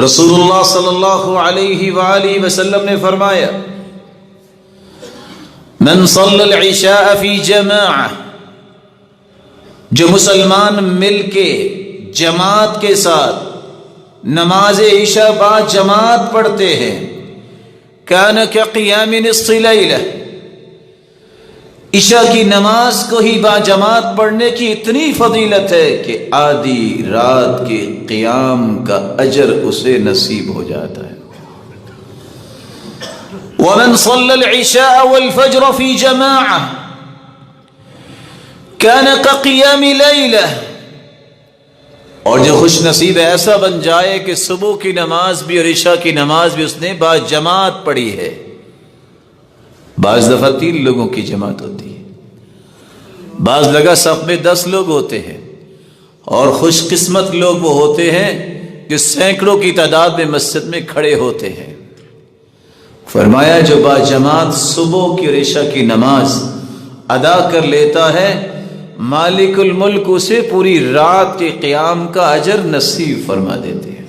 رسول اللہ صلی اللہ علیہ وآلہ وسلم نے فرمایا من صلی العشاء فی جماعہ، جو مسلمان مل کے جماعت کے ساتھ نماز عشاء با جماعت پڑھتے ہیں، کان کقیام نصف لیلہ، عشاء کی نماز کو ہی با جماعت پڑھنے کی اتنی فضیلت ہے کہ آدھی رات کے قیام کا اجر اسے نصیب ہو جاتا ہے۔ ومن صلی العشاء والفجر فی جماعہ کان کقیام لیلہ، اور جو خوش نصیب ایسا بن جائے کہ صبح کی نماز بھی اور عشاء کی نماز بھی اس نے با جماعت پڑھی ہے۔ بعض دفعہ 3 لوگوں کی جماعت ہوتی ہے، بعض جگہ صف میں 10 لوگ ہوتے ہیں، اور خوش قسمت لوگ وہ ہوتے ہیں جو سینکڑوں کی تعداد میں مسجد میں کھڑے ہوتے ہیں۔ فرمایا جو با جماعت صبح کی اور عشاء کی نماز ادا کر لیتا ہے، مالک الملک اسے پوری رات کے قیام کا اجر نصیب فرما دیتے ہیں۔